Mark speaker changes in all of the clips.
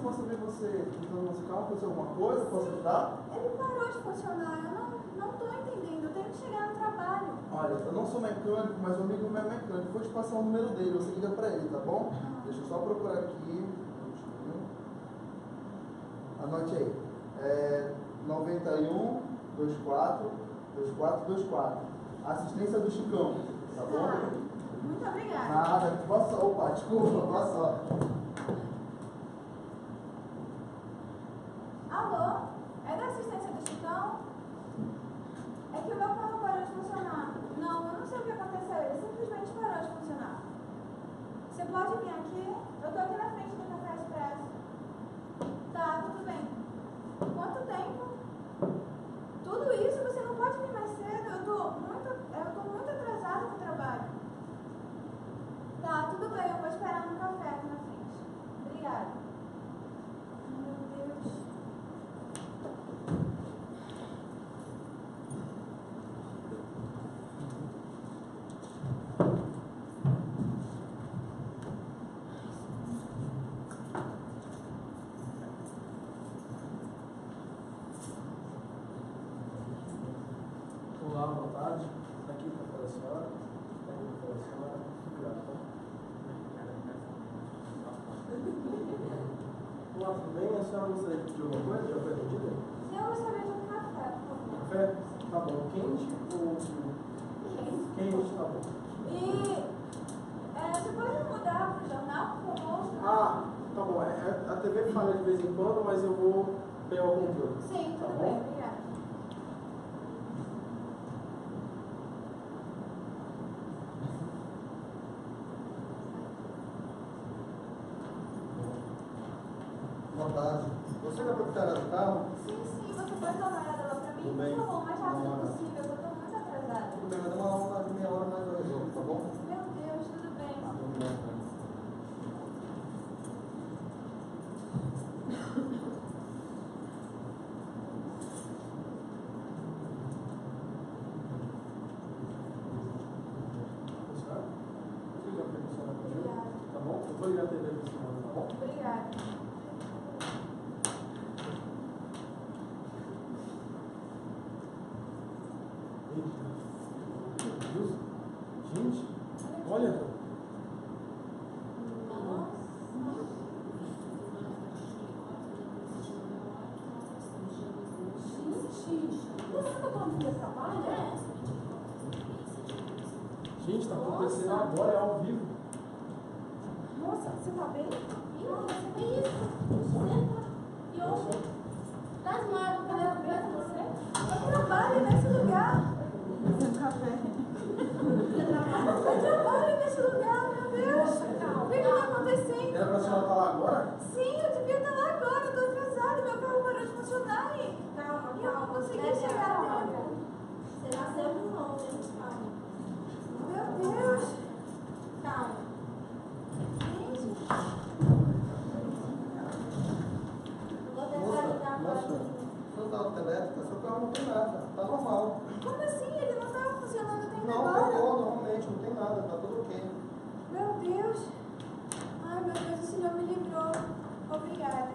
Speaker 1: posso ver você tentando musical, aconteceu alguma coisa? Posso ajudar?
Speaker 2: Ele parou de funcionar, eu não estou entendendo, eu tenho que chegar no trabalho.
Speaker 1: Olha, eu não sou mecânico, mas um amigo meu é mecânico. Vou te passar o número dele, você liga pra ele, tá bom? Deixa eu só procurar aqui. Anote aí. 91 24 2424. Assistência do Chicão, tá bom?
Speaker 2: Tá. Muito obrigada.
Speaker 1: Nada, boa sorte. Opa, desculpa, boa sorte.
Speaker 2: Alô? É da assistência do Chicão? É que o meu carro parou de funcionar. Não, eu não sei o que aconteceu, ele simplesmente parou de funcionar. Você pode vir aqui? Eu tô aqui na frente do Café Expresso. Tá, tudo bem. Quanto tempo? Tudo isso? Você não pode vir mais cedo? Eu tô muito atrasada no trabalho. Tá, tudo bem, eu vou esperar no café aqui na frente. Obrigada. Meu Deus.
Speaker 1: Olá, boa tarde. Está aqui o café da senhora. Está aqui o café da senhora. Obrigado, tá? Olá, tudo bem? A senhora gostaria de pedir alguma coisa? Já foi atendida?
Speaker 2: Eu gostaria de um café, por favor.
Speaker 1: Café? Tá bom. Quente ou... Quente, tá bom.
Speaker 2: E você pode mudar para o jornal, por favor?
Speaker 1: Ah, tá bom. A TV falha de vez em quando, mas eu vou pegar o controle.
Speaker 2: Sim,
Speaker 1: Tá
Speaker 2: tudo
Speaker 1: bom?
Speaker 2: bem, obrigada.
Speaker 1: Boa tarde. Você é a proprietária do carro?
Speaker 2: Sim, você pode dar uma olhada lá para mim?
Speaker 1: Tudo bem.
Speaker 2: Por favor, o mais rápido
Speaker 1: Não, não.
Speaker 2: possível, eu estou muito atrasada.
Speaker 1: Tudo bem, mas dá uma meia hora mais eu resolvo, tá bom?
Speaker 2: Meu Deus, tudo bem.
Speaker 1: Tudo bem.
Speaker 2: Obrigada.
Speaker 1: Tá bom? Eu vou ligar a TV pra senhora, tá bom?
Speaker 2: Obrigada.
Speaker 1: Gente, olha. Gente, tá acontecendo agora, é ao vivo.
Speaker 2: Moça, você tá bem? Que isso? E hoje? Tá desmaiado, cadê a preta você? Eu trabalho nesse lugar. Café. Eu trabalho nesse lugar, meu Deus. O que tá acontecendo?
Speaker 1: Era pra senhora estar lá agora?
Speaker 2: Sim, eu devia estar lá agora, eu tô atrasada, meu carro parou de funcionar e eu não consegui chegar a tempo.
Speaker 3: Você nasceu com mão, calma.
Speaker 2: Meu Deus.
Speaker 3: Calma.
Speaker 2: Gente.
Speaker 3: Eu vou tentar ligar agora.
Speaker 1: Seu carro elétrica, seu carro não tem nada, tá normal.
Speaker 2: Como assim? Ele não estava funcionando até
Speaker 1: Não,
Speaker 2: agora?
Speaker 1: pegou normalmente, não tem nada, tá tudo ok.
Speaker 2: Meu Deus. Ai, meu Deus, o Senhor me livrou. Obrigada.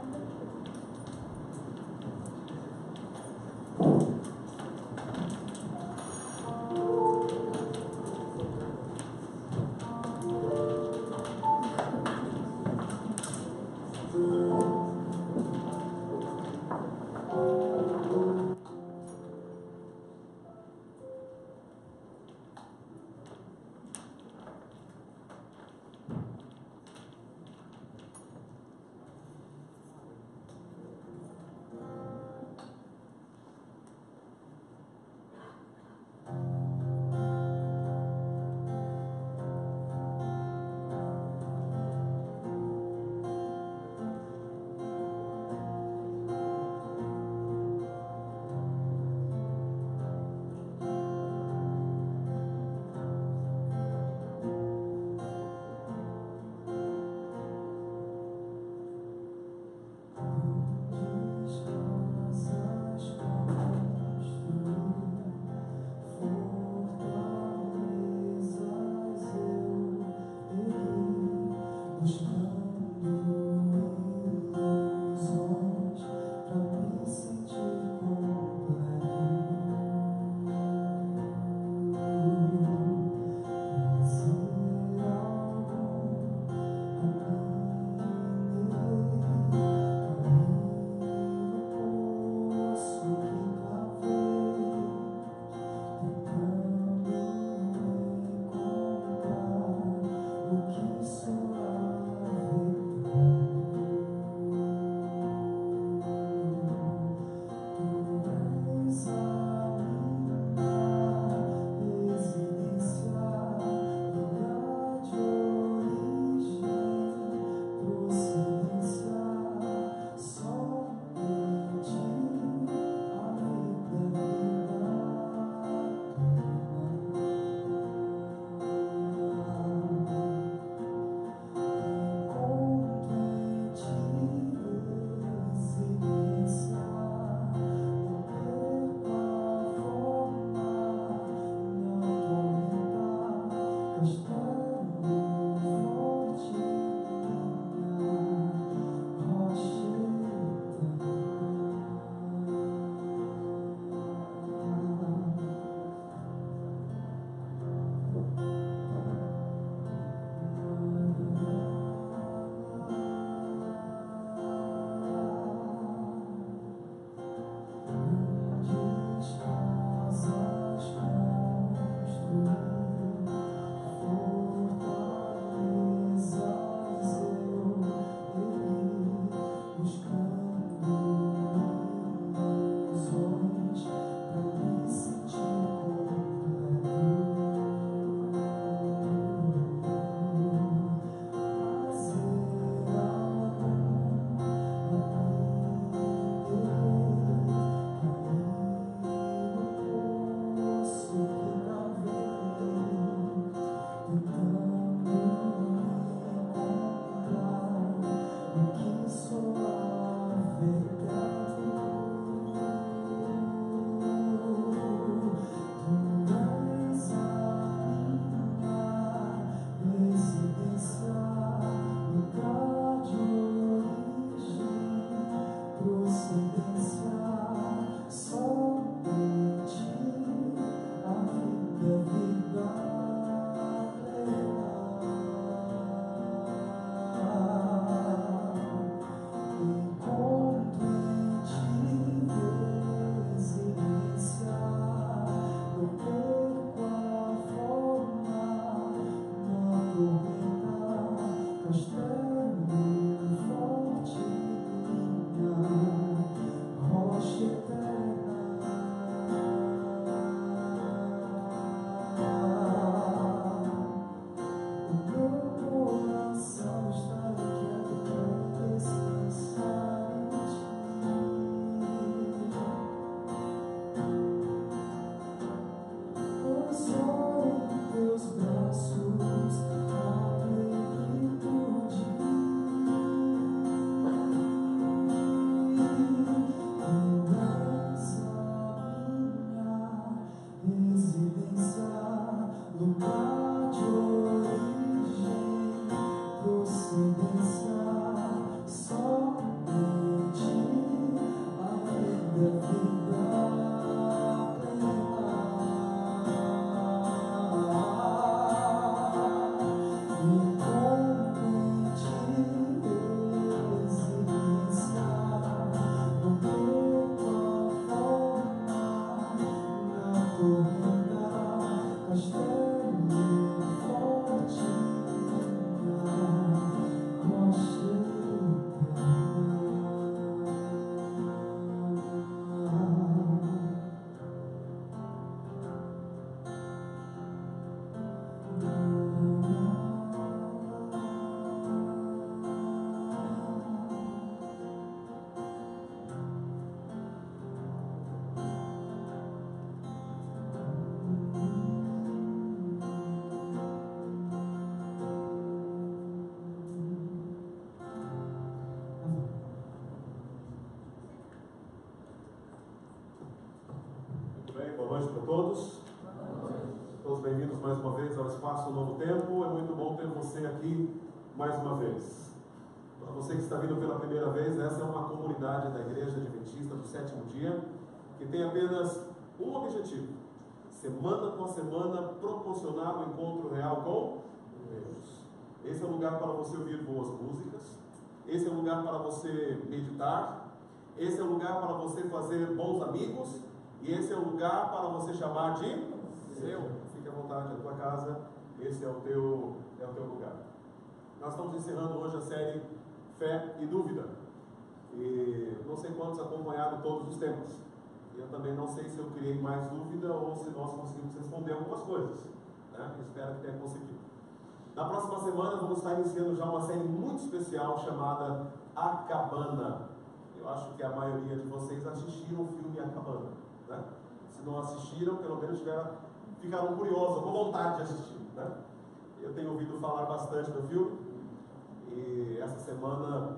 Speaker 4: todos. Todos bem-vindos mais uma vez ao Espaço Novo Tempo. É muito bom ter você aqui mais uma vez. Para você que está vindo pela primeira vez, essa é uma comunidade da Igreja Adventista do Sétimo Dia, que tem apenas um objetivo: semana após semana, proporcionar o encontro real com Deus. Esse é o lugar para você ouvir boas músicas, esse é o lugar para você meditar, esse é o lugar para você fazer bons amigos, e esse é o lugar para você chamar de seu. Fique à vontade, é a tua casa, esse é o teu lugar. Nós estamos encerrando hoje a série Fé e Dúvida, e não sei quantos acompanharam todos os temas. Eu também não sei se eu criei mais dúvida ou se nós conseguimos responder algumas coisas, né? Eu espero que tenha conseguido. Na próxima semana vamos estar iniciando já uma série muito especial chamada A Cabana. Eu acho que a maioria de vocês assistiram o filme A Cabana, né? Se não assistiram, pelo menos ficaram curiosos, com vontade de assistir, né? Eu tenho ouvido falar bastante do filme, e essa semana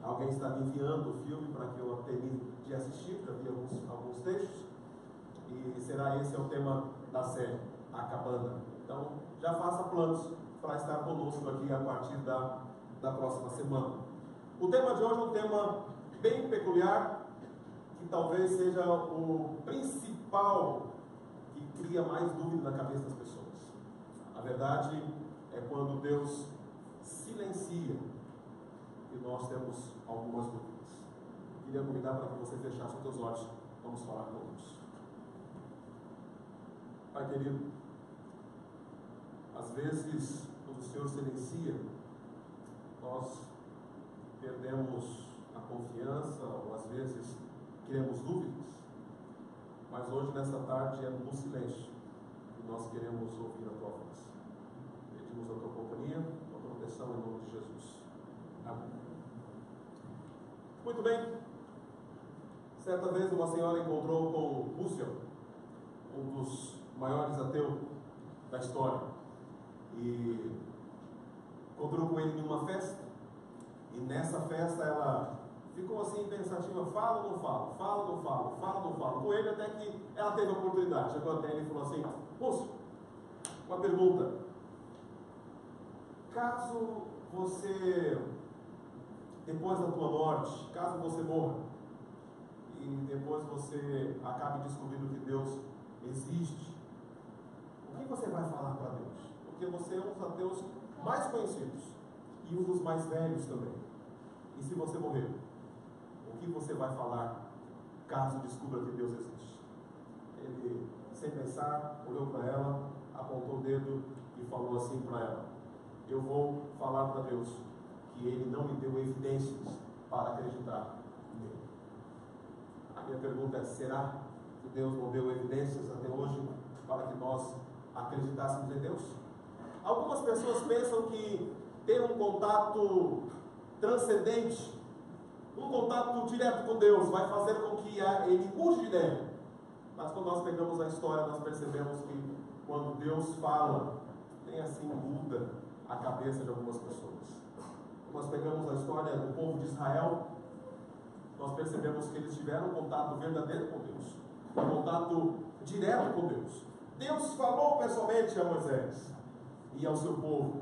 Speaker 4: alguém está me enviando o filme para que eu termine de assistir. Já vi alguns trechos, e será esse o tema da série, A Cabana. Então já faça planos para estar conosco aqui a partir da próxima semana. O tema de hoje é um tema bem peculiar, que talvez seja o principal que cria mais dúvida na cabeça das pessoas. A verdade é quando Deus silencia e nós temos algumas dúvidas. Queria convidar para que você fechasse os seus olhos. Vamos falar com Deus. Pai querido, às vezes, quando o Senhor silencia, nós perdemos a confiança, ou às vezes criamos dúvidas. Mas hoje, nessa tarde, é no silêncio que nós queremos ouvir a tua voz. Pedimos a tua companhia, a tua proteção em nome de Jesus. Amém. Muito bem. Certa vez uma senhora encontrou com Husserl, um dos maiores ateus da história, e encontrou com ele em uma festa, e nessa festa ela ficou assim pensativa: falo ou não falo, falo ou não falo, falo ou não falo, com ele, até que ela teve a oportunidade. Chegou até ele e falou assim: Husserl, uma pergunta, caso você, depois da tua morte, caso você morra, e depois você acabe descobrindo que Deus existe, o que você vai falar para Deus? Porque você é um dos ateus mais conhecidos e um dos mais velhos também. E se você morrer, o que você vai falar caso descubra que Deus existe? Ele, sem pensar, olhou para ela, apontou o dedo e falou assim para ela: eu vou falar para Deus que Ele não me deu evidências para acreditar nele. A minha pergunta é: será que Deus não deu evidências até hoje para que nós acreditássemos em Deus? Algumas pessoas pensam que ter um contato transcendente, um contato direto com Deus, vai fazer com que ele mude de ideia. Mas quando nós pegamos a história, nós percebemos que quando Deus fala, nem assim muda a cabeça de algumas pessoas. Nós pegamos a história do povo de Israel, nós percebemos que eles tiveram um contato verdadeiro com Deus, um contato direto com Deus. Deus falou pessoalmente a Moisés e ao seu povo.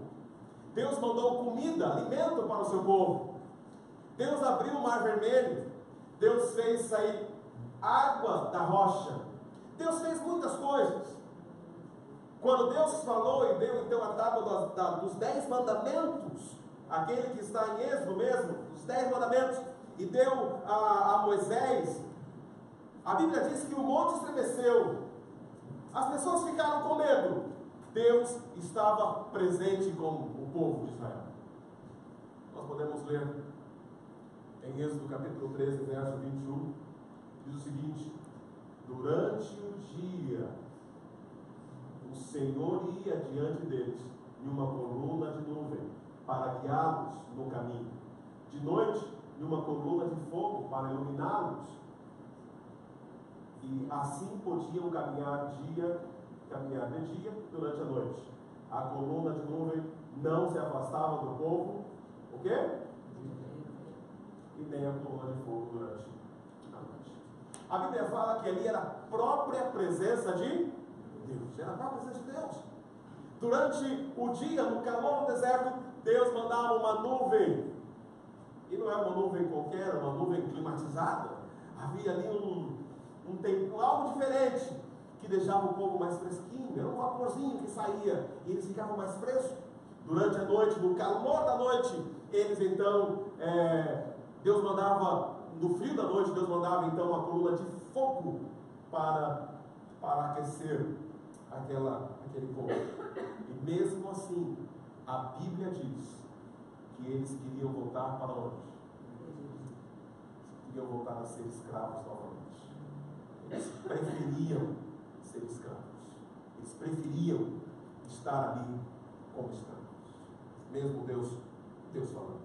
Speaker 4: Deus mandou comida, alimento para o seu povo. Deus abriu o mar vermelho. Deus fez sair água da rocha. Deus fez muitas coisas. Quando Deus falou e deu então a tábua dos 10 mandamentos, aquele que está em Êxodo mesmo, os 10 mandamentos, e deu a Moisés, a Bíblia diz que o monte estremeceu, as pessoas ficaram com medo. Deus estava presente com o povo de Israel. Nós podemos ler em Êxodo capítulo 13, verso 21, diz o seguinte: durante o dia o Senhor ia diante deles em uma coluna de nuvem para guiá-los no caminho, de noite em uma coluna de fogo para iluminá-los, e assim podiam caminhar de dia durante a noite. A coluna de nuvem não se afastava do povo, o quê? E nem a coluna de fogo durante a noite. A Bíblia fala que ali era a própria presença de Deus. Era a própria presença de Deus. Durante o dia, no calor do deserto, Deus mandava uma nuvem. E não é uma nuvem qualquer, uma nuvem climatizada. Havia ali algo diferente que deixava o povo mais fresquinho. Era um vaporzinho que saía e eles ficavam mais frescos. Durante a noite, no calor da noite, eles então, Deus mandava, no frio da noite, Deus mandava então uma coluna de fogo para aquecer aquele povo. E mesmo assim, a Bíblia diz que eles queriam voltar para onde? Queriam voltar a ser escravos novamente. Eles preferiam ser escravos. Eles preferiam estar ali como escravos. Mesmo Deus falando.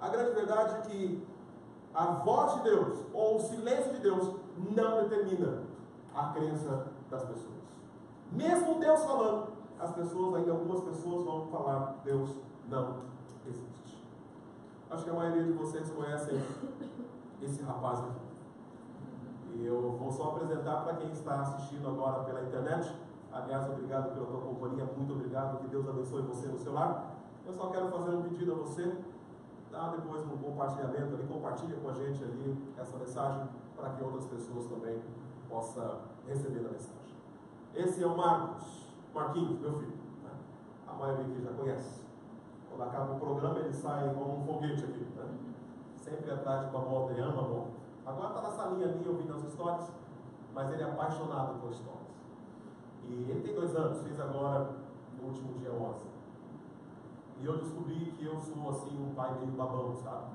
Speaker 4: A grande verdade é que a voz de Deus ou o silêncio de Deus não determina a crença das pessoas. Mesmo Deus falando, algumas pessoas vão falar: Deus não existe. Acho que a maioria de vocês conhecem esse rapaz aqui. E eu vou só apresentar para quem está assistindo agora pela internet. Aliás, obrigado pela tua companhia, muito obrigado, que Deus abençoe você no seu lar. Eu só quero fazer um pedido a você, dá depois um compartilhamento ali, compartilha com a gente ali essa mensagem, para que outras pessoas também possam receber a mensagem. Esse é o Marquinhos, meu filho, né? A maioria aqui já conhece. Quando acaba o programa, ele sai como um foguete aqui, né? Sempre atrás de uma moto, ele ama a moto. Agora está na salinha ali ouvindo as histórias, mas ele é apaixonado por histórias. E ele tem 2 anos, fez agora no último dia 11. E eu descobri que eu sou assim um pai meio babão, sabe?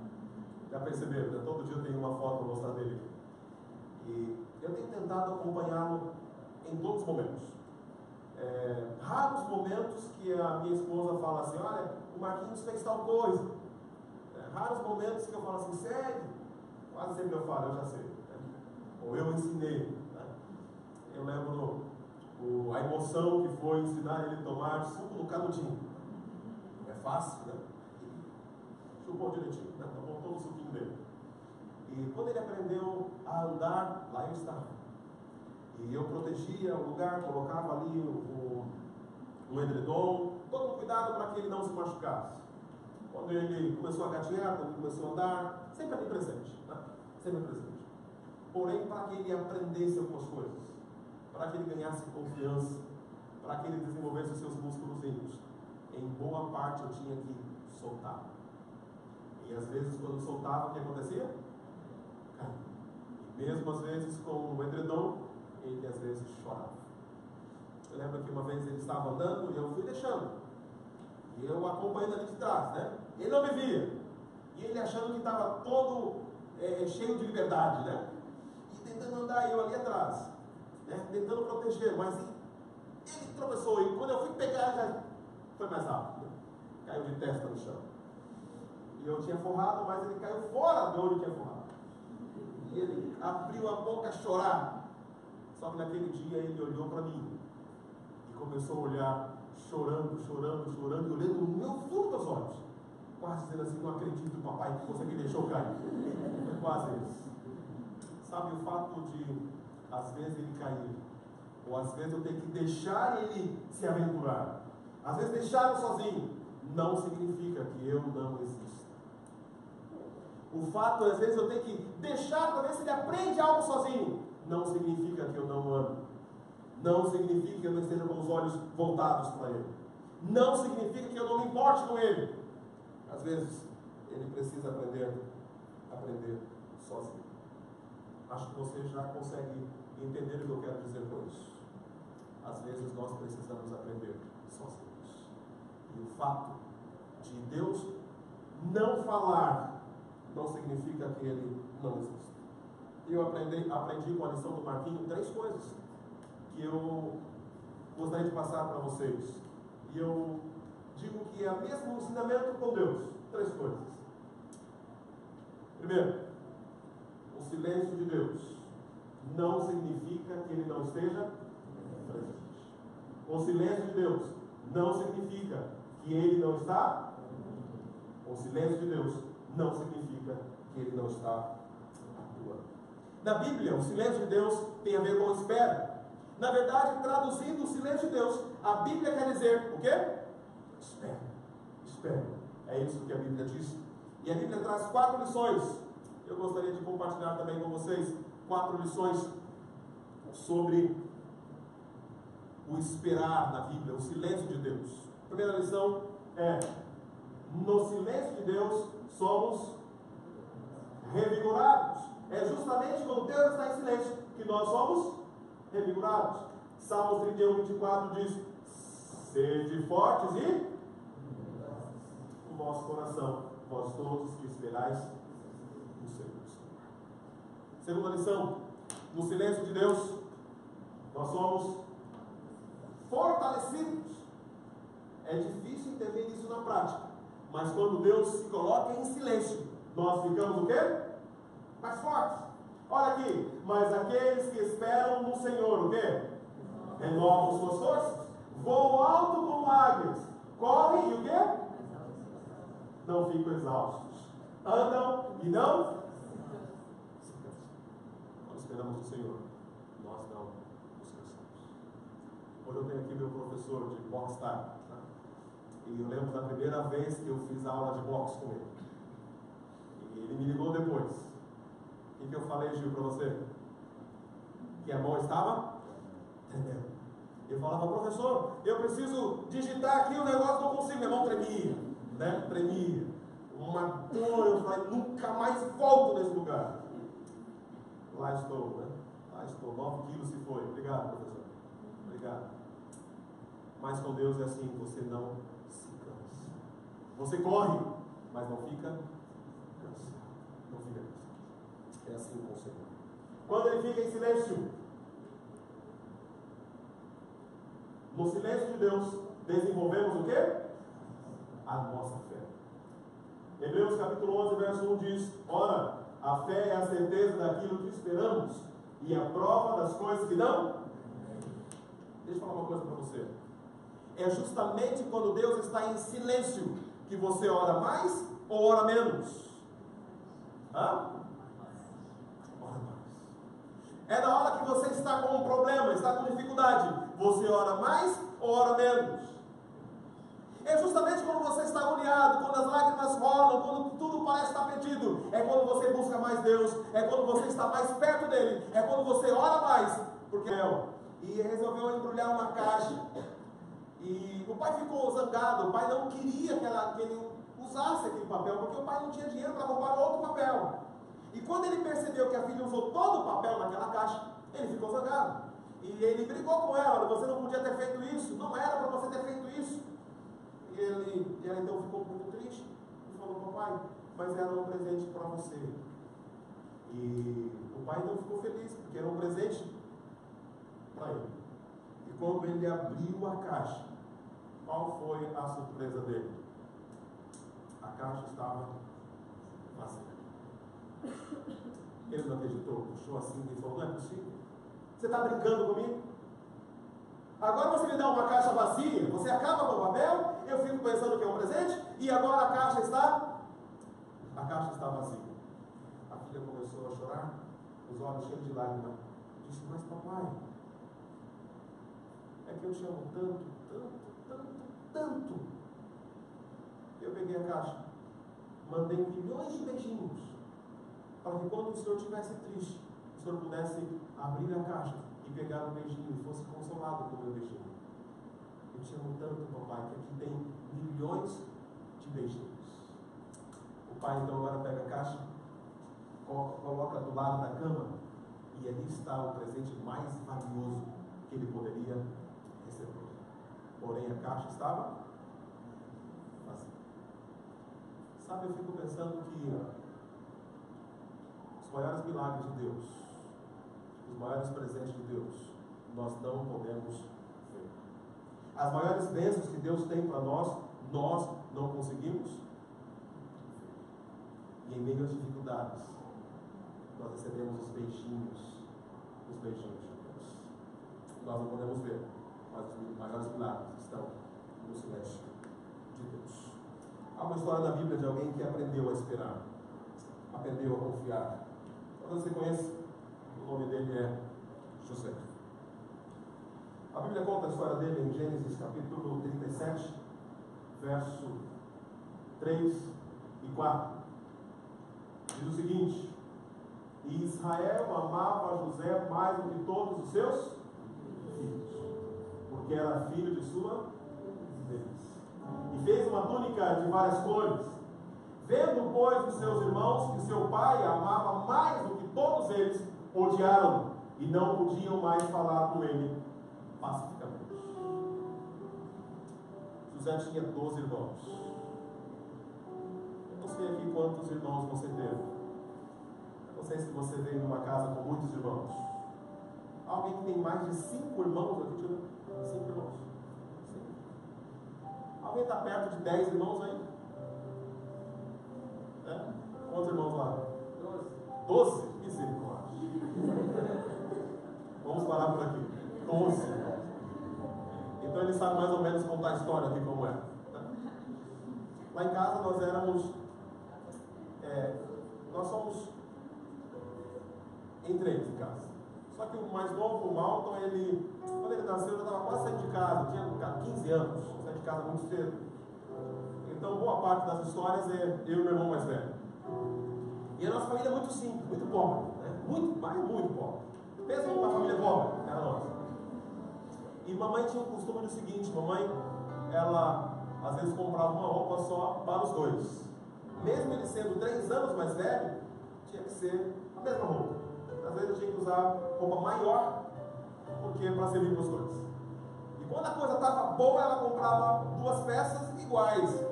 Speaker 4: Já perceberam, né? Todo dia eu tenho uma foto para mostrar dele. E eu tenho tentado acompanhá-lo em todos os momentos. Raros momentos que a minha esposa fala assim: olha, o Marquinhos fez tal coisa. Raros momentos que eu falo assim: sério? Quase sempre eu falo: eu já sei. Né? Ou eu ensinei. Né? Eu lembro a emoção que foi ensinar ele a tomar suco do canudinho. Não é fácil, né? Chupou direitinho, né? Tomou todo o suquinho dele. E quando ele aprendeu a andar, lá eu estava. E eu protegia o lugar, colocava ali o edredom, todo cuidado para que ele não se machucasse. Quando ele começou a gatinhar, quando ele começou a andar, sempre ali presente, né? Sempre presente. Porém, para que ele aprendesse algumas coisas, para que ele ganhasse confiança, para que ele desenvolvesse os seus músculozinhos, em boa parte eu tinha que soltar. E às vezes, quando soltava, o que acontecia? Caía. E mesmo às vezes com o edredom, ele às vezes chorava. Eu lembro que uma vez ele estava andando e eu fui deixando. E eu acompanhando ali de trás, né? Ele não me via. E ele achando que estava todo cheio de liberdade, né? E tentando andar, eu ali atrás, né? Tentando proteger, mas ele tropeçou. E quando eu fui pegar, já foi mais rápido. Né? Caiu de testa no chão. E eu tinha forrado, mas ele caiu fora de onde eu tinha forrado. E ele abriu a boca a chorar. Só que naquele dia ele olhou para mim e começou a olhar, chorando, e olhando no meu fundo dos olhos, quase dizendo assim: não acredito, papai, que você me deixou cair. Foi quase isso. Sabe, o fato de às vezes ele cair, ou às vezes eu ter que deixar ele se aventurar, às vezes deixá-lo sozinho, não significa que eu não exista. O fato, às vezes, eu ter que deixar para ver se ele aprende algo sozinho, não significa que eu não amo. Não significa que eu não esteja com os olhos voltados para ele. Não significa que eu não me importe com ele. Às vezes, ele precisa aprender sozinho. Acho que você já consegue entender o que eu quero dizer com isso. Às vezes, nós precisamos aprender sozinhos. E o fato de Deus não falar não significa que ele não existe. Eu aprendi com a lição do Marquinho 3 coisas que eu gostaria de passar para vocês. E eu digo que é o mesmo ensinamento com Deus. 3 coisas. Primeiro, o silêncio de Deus não significa que ele não esteja presente. O silêncio de Deus não significa que ele não está. O silêncio de Deus não significa que ele não está atuando. Na Bíblia, o silêncio de Deus tem a ver com espera. Na verdade, traduzindo o silêncio de Deus, a Bíblia quer dizer o quê? Espera. Espera. É isso que a Bíblia diz. E a Bíblia traz 4 lições. Eu gostaria de compartilhar também com vocês 4 lições sobre o esperar na Bíblia, o silêncio de Deus. A primeira lição é: no silêncio de Deus somos revigorados. É justamente quando Deus está em silêncio que nós somos revigorados. Salmos 31, 24 diz: sede fortes e o vosso coração, vós todos que esperais no Senhor. Segunda lição: no silêncio de Deus nós somos fortalecidos. É difícil entender isso na prática, mas quando Deus se coloca em silêncio, nós ficamos o quê? Mais fortes. Olha aqui: mas aqueles que esperam no Senhor, o quê? Renovam suas forças, voam alto como águias, correm e o quê? Não ficam exaustos, andam e não se cansam. Quando esperamos no Senhor, nós não nos cansamos. Hoje eu tenho aqui meu professor de boxe, tá? E eu lembro da primeira vez que eu fiz aula de boxe com ele. E ele me ligou depois. O que eu falei, Gil, para você? Que a mão estava tremendo. Eu falava: professor, eu preciso digitar aqui o negócio, não consigo. Minha mão tremia, né? Tremia. Uma dor, eu falei: nunca mais volto nesse lugar. Lá estou, né? Lá estou. 9 quilos se foi. Obrigado, professor. Obrigado. Mas com Deus é assim, você não se cansa. Você corre, mas não fica cansado. Não fica cansado. É assim com o Senhor. Quando Ele fica em silêncio, no silêncio de Deus, desenvolvemos o quê? A nossa fé. Hebreus capítulo 11, verso 1 diz: ora, a fé é a certeza daquilo que esperamos e a prova das coisas que não. Deixa eu falar uma coisa para você. É justamente quando Deus está em silêncio que você ora mais ou ora menos? Hã? Ora mais. É na hora que você está com um problema, está com dificuldade, você ora mais ou ora menos? É justamente quando você está agoniado, quando as lágrimas rolam, quando tudo parece estar perdido. É quando você busca mais Deus, é quando você está mais perto dele, é quando você ora mais. Porque e resolveu embrulhar uma caixa. E o pai ficou zangado, o pai não queria que ele usasse aquele papel, porque o pai não tinha dinheiro para comprar outro papel. E quando ele percebeu que a filha usou todo o papel naquela caixa, ele ficou zangado. E ele brigou com ela: você não podia ter feito isso, não era para você ter feito isso. E ela então ficou muito triste e falou: papai, mas era um presente para você. E o pai não ficou feliz, porque era um presente para ele. E quando ele abriu a caixa, qual foi a surpresa dele? A caixa estava vazia. Ele não acreditou, puxou assim e falou: não é possível. Você está brincando comigo? Agora você me dá uma caixa vazia, você acaba com o papel, eu fico pensando que é um presente, e agora a caixa está vazia. A filha começou a chorar, os olhos cheios de lágrimas. Disse: mas papai, é que eu te amo tanto, tanto, tanto, tanto. Eu peguei a caixa, mandei milhões de beijinhos, para que quando o senhor estivesse triste, o senhor pudesse abrir a caixa e pegar um beijinho e fosse consolado com o meu beijinho. Eu te amo tanto, papai, que aqui tem milhões de beijinhos. O pai então agora pega a caixa, coloca do lado da cama, e ali está o presente mais valioso que ele poderia receber. Porém a caixa estava vazia. Sabe, eu fico pensando que os maiores milagres de Deus, os maiores presentes de Deus, nós não podemos ver. As maiores bênçãos que Deus tem para nós não conseguimos ver. E em meio às dificuldades, nós recebemos os beijinhos de Deus. Nós não podemos ver, mas os maiores milagres estão no silêncio de Deus. Há uma história na Bíblia de alguém que aprendeu a esperar, aprendeu a confiar. Talvez você conheça nome dele é José. A Bíblia conta a história dele em Gênesis capítulo 37, verso 3 e 4. Diz o seguinte: e Israel amava José mais do que todos os seus filhos, porque era filho de sua velhice. E fez uma túnica de várias cores. Vendo, pois, os seus irmãos que seu pai amava mais do que todos eles, odiaram-no e não podiam mais falar com ele pacificamente. José tinha 12 irmãos. Eu não sei aqui quantos irmãos você teve. Eu não sei se você veio numa casa com muitos irmãos. Alguém que tem mais de 5 irmãos aqui? Tira 5 irmãos. 5. Alguém está perto de 10 irmãos aí? É? Quantos irmãos lá? 12? Misericórdia. Vamos parar por aqui. 12 irmãos. Então ele sabe mais ou menos contar a história aqui como é. Lá em casa nós éramos. Nós somos em 3 em casa. Só que o mais novo, o Malton, quando ele nasceu, já estava quase saindo de casa, tinha 15 anos, saiu de casa muito cedo. Então, boa parte das histórias é eu e meu irmão mais velho. E a nossa família é muito simples, muito pobre, né? Muito pobre. Pensa numa família pobre, era nossa. E mamãe tinha o costume do seguinte: mamãe, ela às vezes comprava uma roupa só para os dois. Mesmo ele sendo 3 anos mais velho, tinha que ser a mesma roupa. Às vezes eu tinha que usar roupa maior, porque para servir para os dois. E quando a coisa estava boa, ela comprava 2 peças iguais.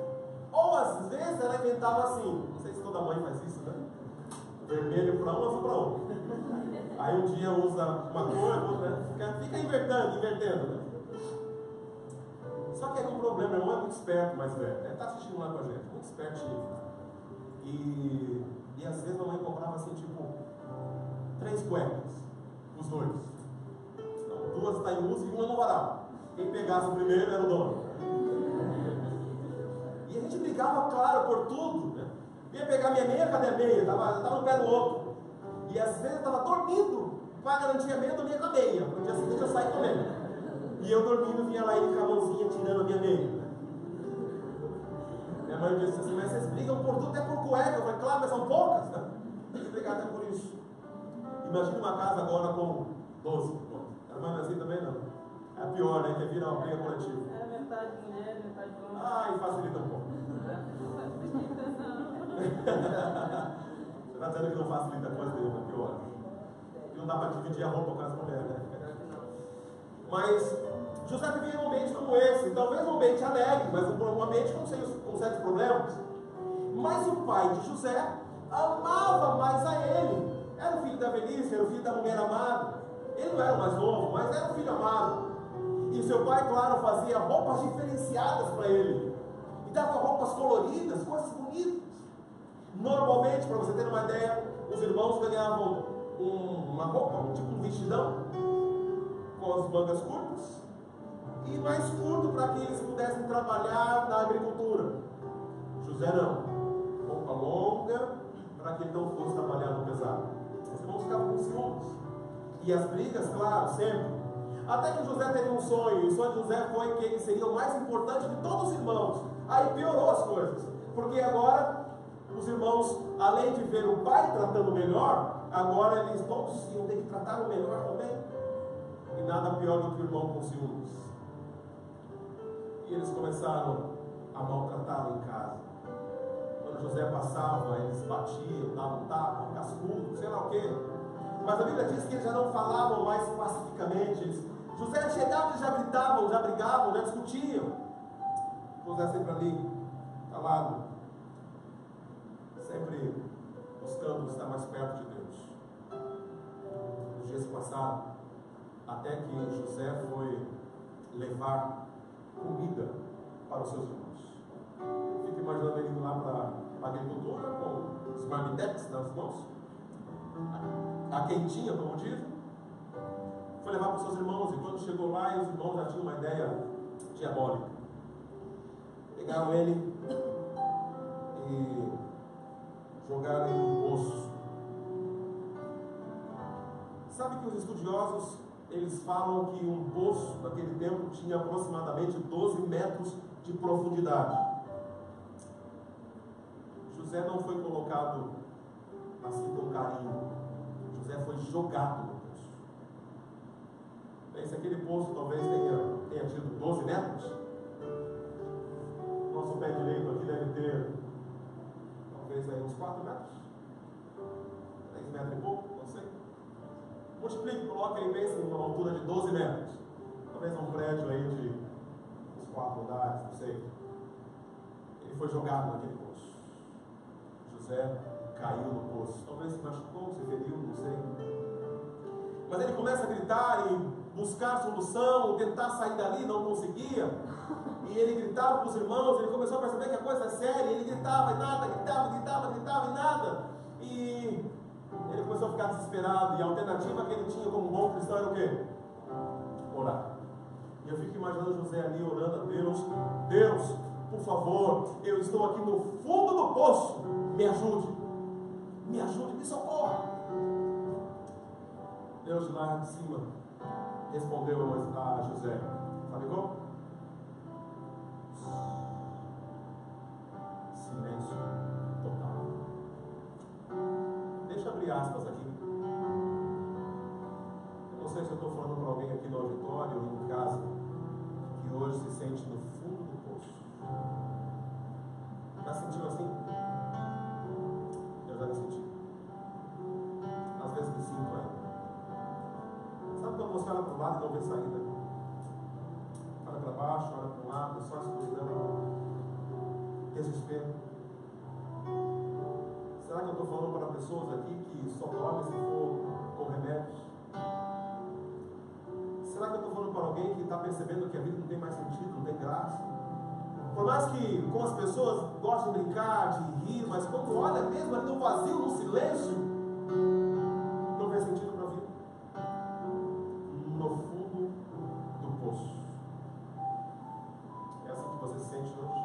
Speaker 4: Ou às vezes ela inventava assim, não sei se toda mãe faz isso, né? Vermelho para um, azul para outro. Aí um dia usa uma cor, outra, fica invertendo, né? Só que aí o problema, meu irmão é muito esperto, mais velho. Ele está assistindo lá com a gente, muito espertinho. E às vezes a mãe comprava assim, tipo, 3 cuecas, os dois. Então, 2 está em uso e uma no varal. Quem pegasse o primeiro era o dono. E a gente brigava, claro, por tudo, né? Ia pegar minha meia, cadê a meia? Estava no pé do outro. E às vezes eu estava dormindo, para garantir a meia, eu dormia com a meia. No dia seguinte eu saí com a meia. E eu dormindo, vinha lá ele com a mãozinha tirando a minha meia. Minha mãe disse assim: mas vocês brigam por tudo, até por cueca. Eu falei: claro, mas são poucas, né? Tem que brigar até por isso. Imagina uma casa agora com 12. Era mais assim também, não? É pior, né? Que vira uma briga coletiva.
Speaker 5: Era metade mulher, metade homem.
Speaker 4: Ah, e facilita um pouco. Você está dizendo que não facilita a coisa nenhuma, é pior. E não dá para dividir a roupa com as mulheres, né? Mas José vivia em um ambiente como esse, talvez um ambiente alegre, mas um ambiente com certos problemas. Mas o pai de José amava mais a ele. Era o filho da velhice, era o filho da mulher amada. Ele não era o mais novo, mas era o filho amado. E seu pai, claro, fazia roupas diferenciadas para ele. E dava roupas coloridas, coisas bonitas. Normalmente, para você ter uma ideia, os irmãos ganhavam uma roupa, tipo um vestidão, com as mangas curtas, e mais curto para que eles pudessem trabalhar na agricultura. José não. Roupa longa, para que ele não fosse trabalhar no pesado. Os irmãos ficavam com ciúmes. E as brigas, claro, sempre. Até que José teve um sonho, e o sonho de José foi que ele seria o mais importante de todos os irmãos. Aí piorou as coisas, porque agora os irmãos, além de ver o pai tratando melhor, agora eles todos iam ter que tratar o melhor também. E nada pior do que o irmão com ciúmes. E eles começaram a maltratá-lo em casa. Quando José passava, eles batiam, davam tapa, cascudo, sei lá o quê. Mas a Bíblia diz que eles já não falavam mais pacificamente. José chegava, eles já gritavam, já brigavam, já discutiam. José sempre ali, calado, sempre buscando estar mais perto de Deus. Os dias passaram, até que José foi levar comida para os seus irmãos. Fica imaginando ele indo lá para a agricultura com os marmitex nas mãos, a quentinha, como dizem. Foi levar para os seus irmãos, e quando chegou lá, os irmãos já tinham uma ideia diabólica. Pegaram ele e jogaram ele no poço. Sabe que os estudiosos, eles falam que um poço naquele tempo tinha aproximadamente 12 metros de profundidade. José não foi colocado assim com carinho. José foi jogado no poço. Bem, se aquele poço talvez tenha tido 12 metros, nosso pé direito aqui deve ter talvez aí uns 4 metros, 3 metros e pouco, não sei. Multiplique, coloque aí, pense numa altura de 12 metros. Talvez um prédio aí de uns 4 andares, não sei. Ele foi jogado naquele poço. José caiu no poço. Talvez se machucou, se feriu, não sei. Mas ele começa a gritar e buscar solução, tentar sair dali, não conseguia. E ele gritava para os irmãos, ele começou a perceber que a coisa é séria. Ele gritava e nada, gritava e nada. E ele começou a ficar desesperado. E a alternativa que ele tinha como bom cristão era o quê? Orar. E eu fico imaginando José ali orando a Deus. Deus, por favor, eu estou aqui no fundo do poço. Me ajude, me socorra. Deus de lá de cima respondeu a José. Sabe como? Silêncio total. Deixa eu abrir aspas aqui. Eu não sei se eu estou falando para alguém aqui no auditório ou em casa que hoje se sente no fundo do poço. Já sentiu assim? Eu já me senti. Às vezes me sinto ainda. Sabe quando você olha para o lado e não vê saída? Olha para baixo, olha para um lado, só escuridão, desespero. Será que eu estou falando para pessoas aqui que só dormem se for com remédios? Será que eu estou falando para alguém que está percebendo que a vida não tem mais sentido, não tem graça? Por mais que com as pessoas gostem de brincar, de rir, mas quando olha mesmo ali no vazio, no silêncio, não vê sentido para a vida. No fundo do poço. É assim que você se sente hoje?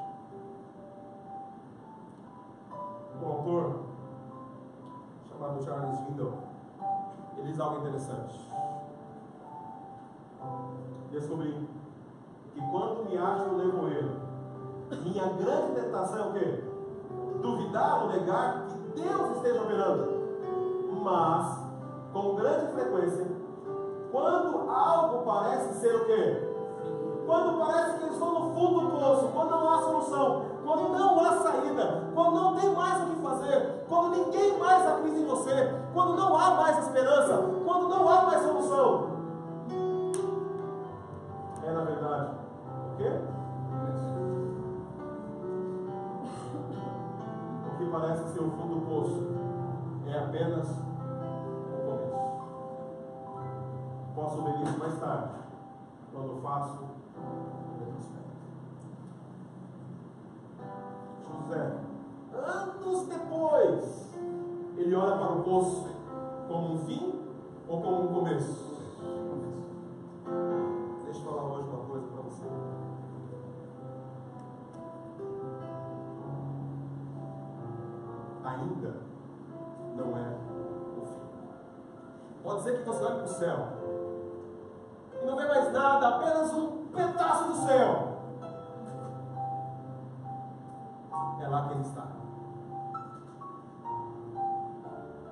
Speaker 4: Um autor chamado Charles Swindoll, ele diz algo interessante. Descobri que quando me acho no nevoeiro, minha grande tentação é o quê? Duvidar ou negar que Deus esteja operando. Mas, com grande frequência, quando algo parece ser o quê? Quando parece que eu estou no fundo do poço, quando não há solução, quando não há saída, quando não tem mais o que fazer, quando ninguém mais acredita em você, quando não há mais esperança, quando não há mais solução, é na verdade o quê? O que parece ser o fundo do poço é apenas o começo. Posso ver isso mais tarde, quando faço o retrospecto. José, anos depois, ele olha para o poço como um fim ou como um começo? Deixa eu falar hoje uma coisa para você. Ainda não é o fim. Pode ser que você olhe para o céu e não vê mais nada, apenas um pedaço do céu. É lá que ele está.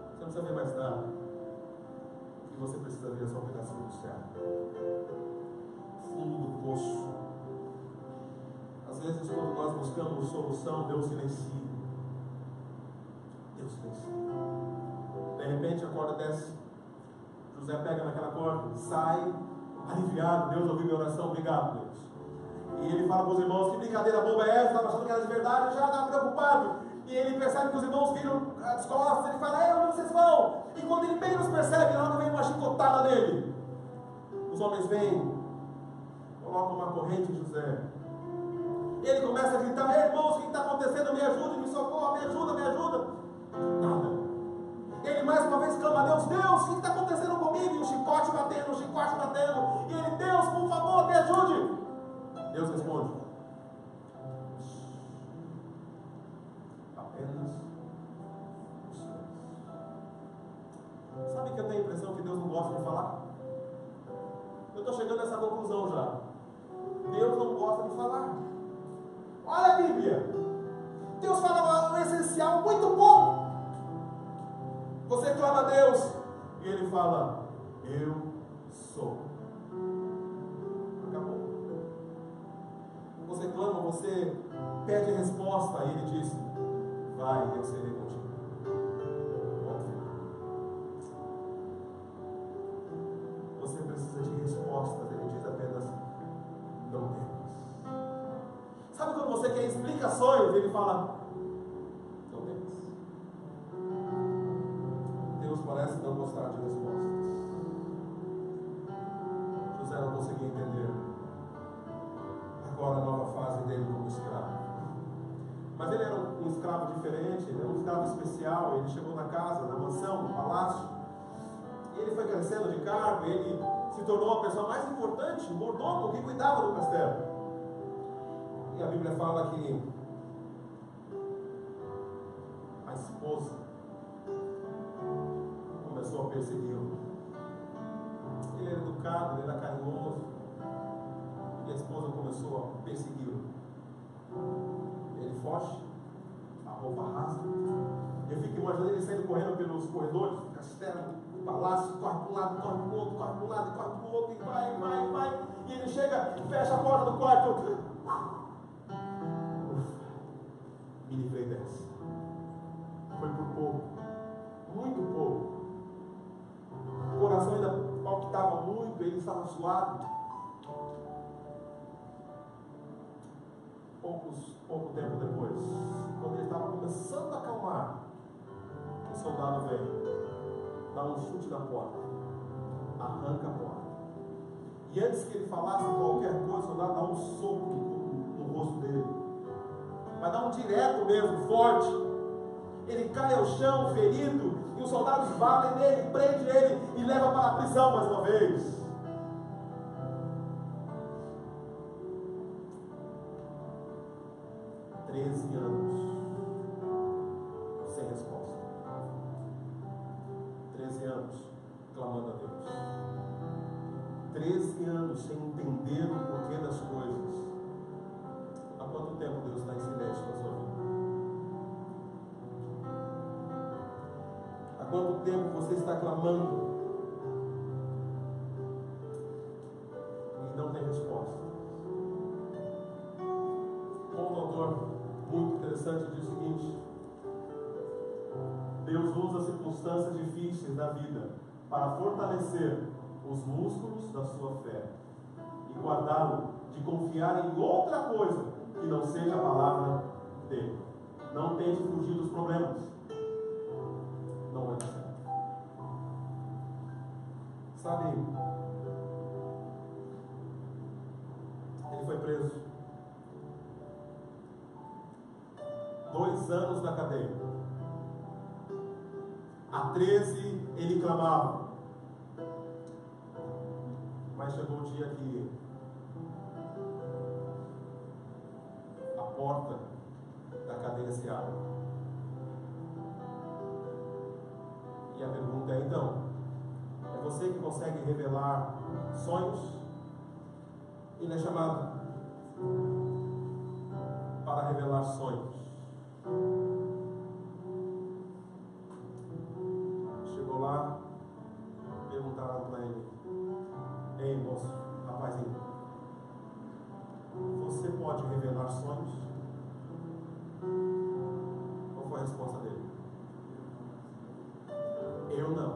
Speaker 4: Você não precisa ver mais nada. O que você precisa ver é só um pedacinho do céu. Fundo do poço. Às vezes, quando nós buscamos solução, Deus silencia. Deus silencia. De repente, a corda desce. José pega naquela corda, sai, aliviado. Deus ouviu minha oração, obrigado, Deus. E ele fala para os irmãos: que brincadeira boba é essa? Estava achando que era de verdade, já estava preocupado. E ele percebe que os irmãos viram as costas. Ele fala: onde vocês vão? E quando ele menos percebe, na hora vem uma chicotada nele. Os homens vêm, colocam uma corrente em José. Ele começa a gritar: ei, irmãos, o que está acontecendo? Me ajude, me socorra, me ajuda, me ajuda. Nada. Ele mais uma vez clama a Deus: Deus, o que está acontecendo comigo? E o chicote batendo, o chicote batendo. E ele: Deus, por favor, me ajude. Deus responde: apenas o silêncio. Sabe que eu tenho a impressão que Deus não gosta de falar? Eu estou chegando a essa conclusão já. Deus não gosta de falar. Olha a Bíblia. Deus fala um essencial muito pouco. Você clama a Deus e Ele fala: eu sou. Acabou. Você clama, você pede resposta, e Ele diz: vai, eu serei contigo. Você precisa de respostas. Ele diz apenas: não temos. Sabe quando você quer explicações? Ele fala: não temos. Deus parece não gostar de respostas. José não conseguia entender agora a nova fase dele como escravo. Mas ele era um escravo diferente, ele era um escravo especial. Ele chegou na casa, na mansão, no palácio, e ele foi crescendo de cargo. Ele se tornou a pessoa mais importante, o mordomo que cuidava do castelo. E a Bíblia fala que a esposa começou a persegui-lo. Ele era educado, ele era carinhoso, e a esposa começou a persegui-lo. Ele foge, a roupa rasga. Eu fico imaginando ele saindo correndo pelos corredores do castelo, do palácio, corre para um lado, corre para o outro, corre para um lado, corre para o outro, e vai. E ele chega, fecha a porta do quarto. Me livrei dessa. Foi por pouco, muito pouco. O coração ainda palpitava muito, ele estava suado. Pouco tempo depois, quando ele estava começando a acalmar, o soldado vem, dá um chute na porta, arranca a porta. E antes que ele falasse qualquer coisa, o soldado dá um soco no rosto dele. Vai dar um direto mesmo, forte. Ele cai ao chão, ferido, e os soldados batem nele, prende ele e leva para a prisão mais uma vez. 13 anos sem resposta. 13 anos clamando a Deus. 13 anos sem entender o porquê das coisas. Há quanto tempo Deus está em silêncio na sua vida? Há quanto tempo você está clamando e não tem resposta? Um autor muito interessante diz o seguinte: Deus usa circunstâncias difíceis da vida para fortalecer os músculos da sua fé e guardá-lo de confiar em outra coisa que não seja a palavra dele. Não tente fugir dos problemas. Não vai dar certo. Sabe, ele foi preso. 2 anos na cadeia. Há 13 ele clamava. Mas chegou o dia que a porta da cadeia se abre. E a pergunta é: então, é você que consegue revelar sonhos? Ele é chamado para revelar sonhos. Chegou lá, perguntaram para ele: ei, moço, rapazinho, você pode revelar sonhos? Qual foi a resposta dele? Eu não.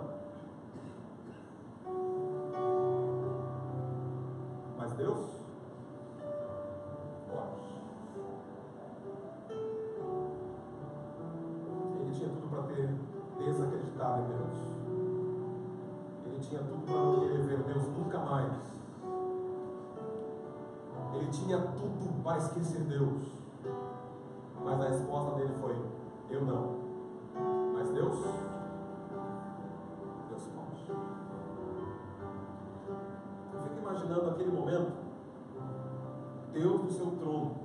Speaker 4: Mas Deus pode. Ele tinha tudo para ter desacreditado em Deus. Ele tinha tudo para não querer ver Deus nunca mais. Ele tinha tudo para esquecer Deus. Mas a resposta dele foi: eu não. Mas Deus pode. Eu fico imaginando aquele momento, Deus no seu trono,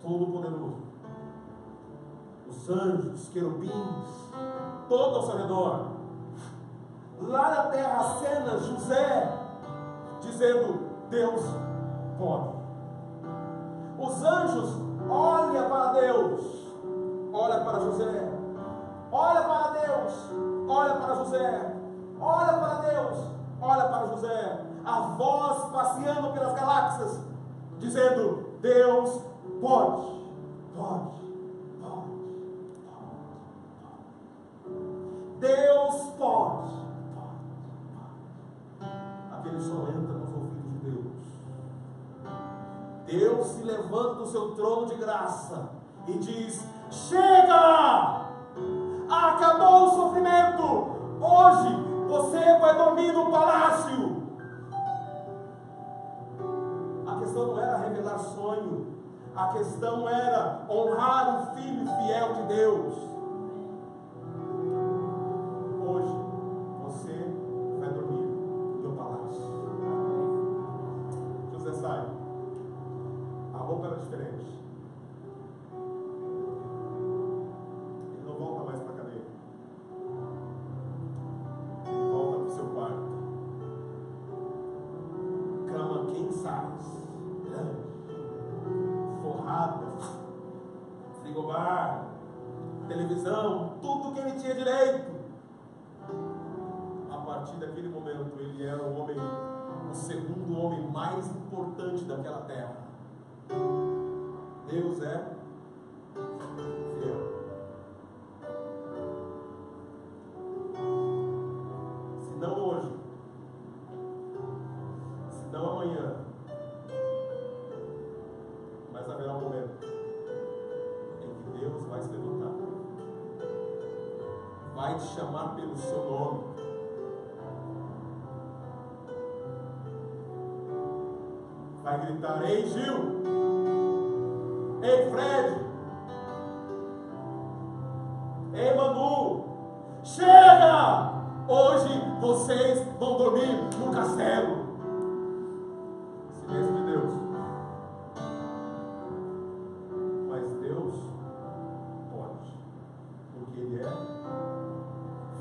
Speaker 4: todo poderoso, os anjos, os querubins, todo ao seu redor. Lá na terra acena José, dizendo: Deus pode. Os anjos olham para Deus, olha para José, olha para Deus, olha para José, olha para Deus, olha para José. A voz passeando pelas galáxias, dizendo: Deus pode, pode, pode, pode. Deus pode, pode. Aquele som entra nos ouvidos de Deus. Deus se levanta do seu trono de graça e diz: chega! Acabou o sofrimento. Hoje você vai dormir no palácio. A questão não era revelar sonho. A questão era honrar o filho fiel de Deus. Hoje você vai dormir no palácio. José sai. A roupa era diferente. Ele não volta mais para a cadeia. Ele volta para o seu quarto. Cama quem-sais, forrada, frigobar, televisão, tudo que ele tinha direito. A partir daquele momento, ele era o segundo homem mais importante daquela terra. Deus é fiel. Se não hoje, se não amanhã, mas haverá um momento em que Deus vai se levantar, vai te chamar pelo seu nome, vai gritar: ei Gil, ei Fred, ei Manu, chega! Hoje vocês vão dormir no castelo. Silêncio de Deus. Mas Deus pode, porque Ele é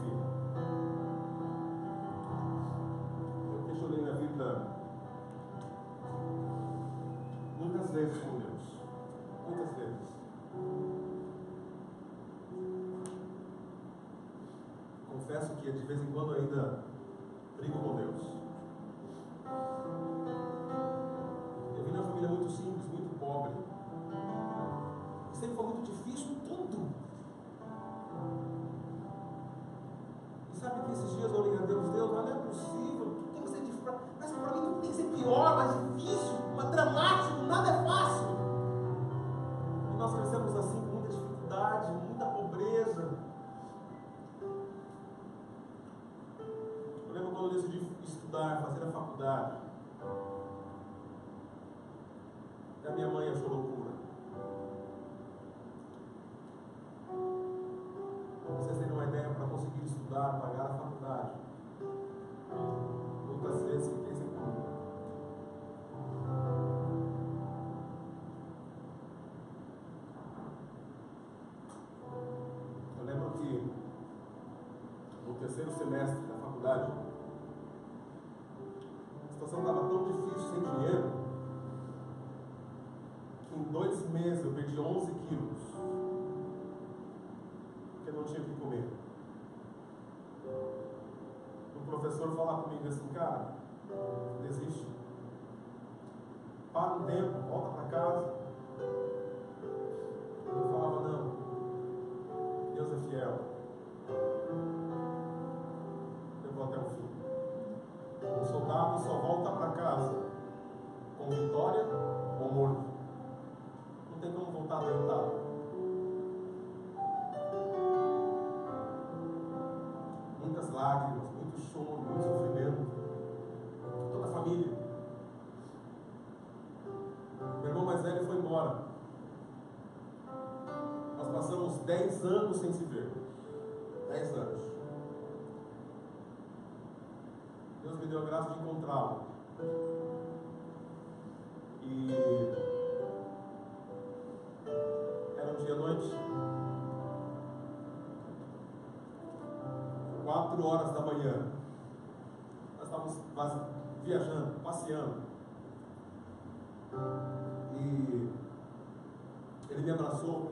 Speaker 4: filho. Eu questionei minha vida muitas vezes com Deus. Muitas vezes. Confesso que de vez em quando eu ainda brigo com Deus. Eu vim de uma família muito simples, muito pobre. E sempre foi muito difícil tudo. E sabe que esses dias eu orei a Deus: Deus, mas não é possível, tudo tem que ser difícil. Parece que para mim tudo tem que ser pior, mais difícil, mais dramático, nada é fácil. E nós crescemos assim, com muita dificuldade, muita pobreza. Eu lembro quando eu decidi estudar, fazer a faculdade. E a minha mãe achou loucura. Para vocês terem uma ideia, para conseguir estudar, pagar a faculdade, muitas vezes fiquei sem comida. Eu lembro que no terceiro semestre da faculdade, a situação estava tão difícil, sem dinheiro, que em 2 meses eu perdi 11 quilos, porque não tinha o que comer. O professor falava comigo assim: cara, desiste, para um tempo, volta para casa. Eu falava: não, Deus é fiel, eu vou até o fim. O soldado só volta para casa com vitória ou morto. Não tem como voltar derrotado. Muitas lágrimas, muito choro, muito sofrimento. Toda a família. Meu irmão mais velho foi embora. Nós passamos 10 anos sem se ver. 10 anos. Deus me deu a graça de encontrá-lo. E era um dia à noite, 4 horas da manhã. estávamos viajando, passeando. E ele me abraçou.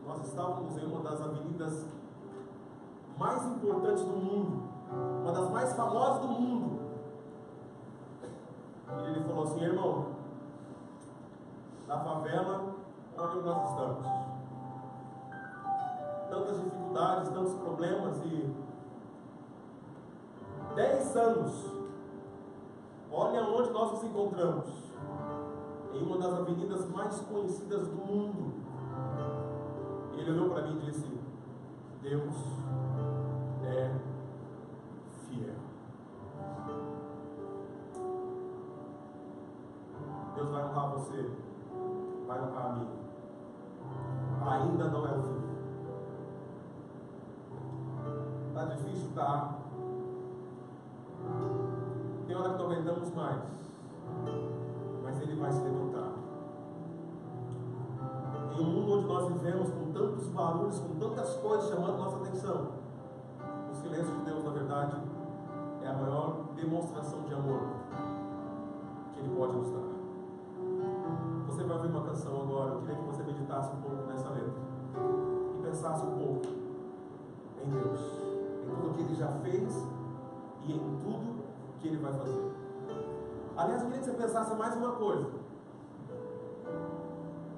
Speaker 4: Nós estávamos em uma das avenidas mais importantes do mundo, uma das mais famosas do mundo. E ele falou assim: irmão, na favela onde nós estamos, tantas dificuldades, tantos problemas, e 10 anos, olha onde nós nos encontramos, em uma das avenidas mais conhecidas do mundo. E ele olhou para mim e disse: Deus é fiel. Deus vai honrar você, vai honrar a mim. Ainda não é o fim. Está difícil, tá? Tem hora que não aguentamos mais, mas Ele vai se levantar. Em um mundo onde nós vivemos com tantos barulhos, com tantas coisas chamando nossa atenção, o silêncio de Deus, na verdade, é a maior demonstração de amor que Ele pode nos dar. Você vai ouvir uma canção agora. Eu queria que você meditasse um pouco nessa letra e pensasse um pouco em Deus, em tudo que Ele já fez e em tudo que Ele vai fazer. Aliás, eu queria que você pensasse mais uma coisa.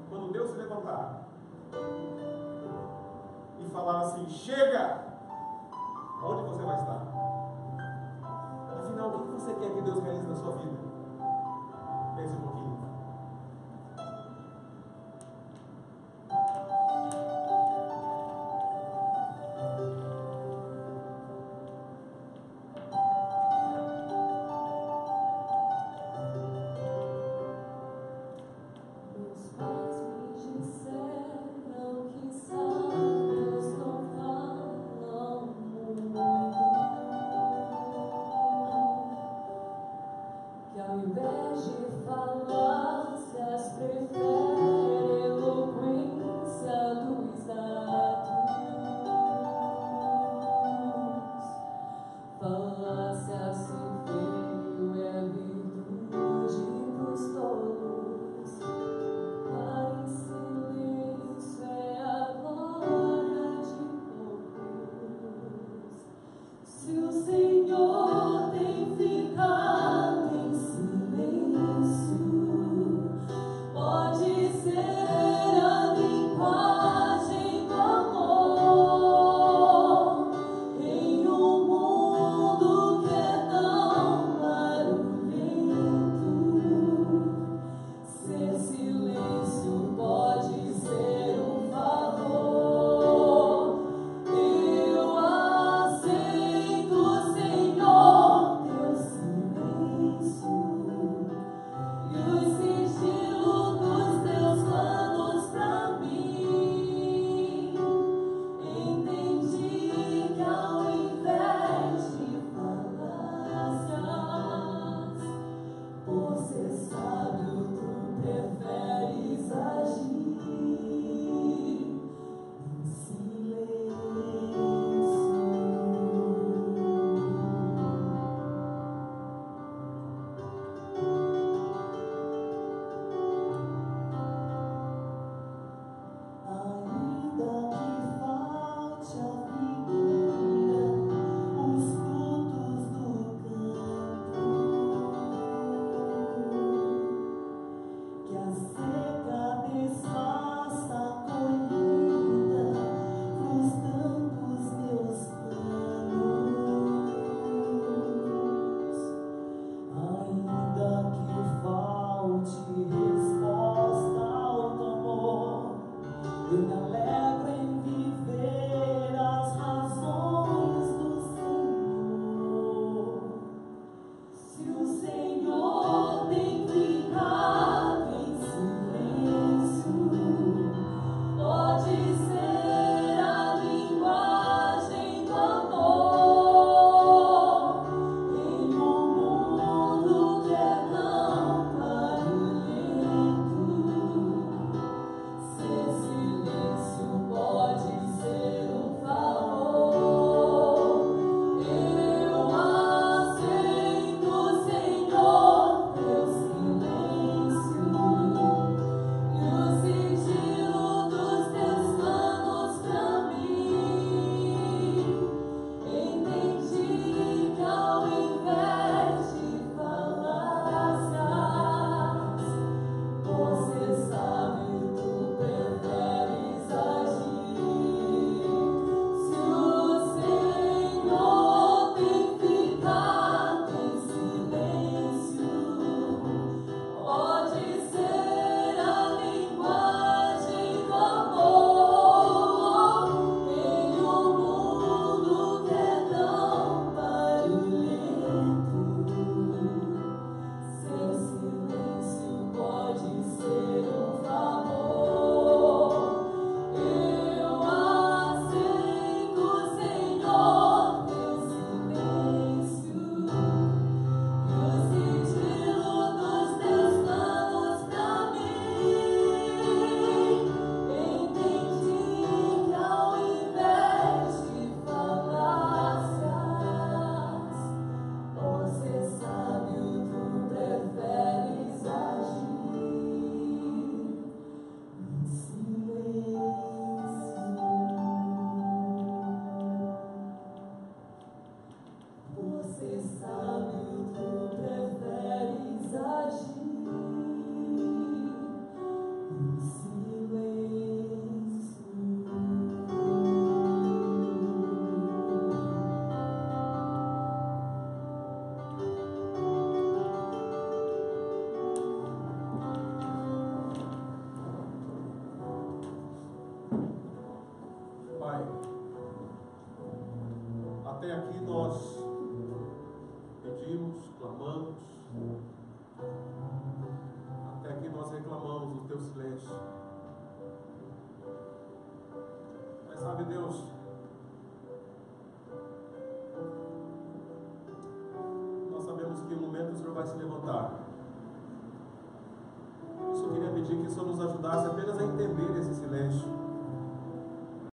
Speaker 4: Quando Deus se levantar e falar assim: chega! Onde você vai estar? Afinal, o que você quer que Deus realize na sua vida? Pense um pouquinho.
Speaker 6: Ao invés de falar
Speaker 4: que nós pedimos, clamamos, até que nós reclamamos do teu silêncio. Mas sabe, Deus, nós sabemos que em um momento o Senhor vai se levantar. Por isso eu queria pedir que o Senhor nos ajudasse apenas a entender esse silêncio.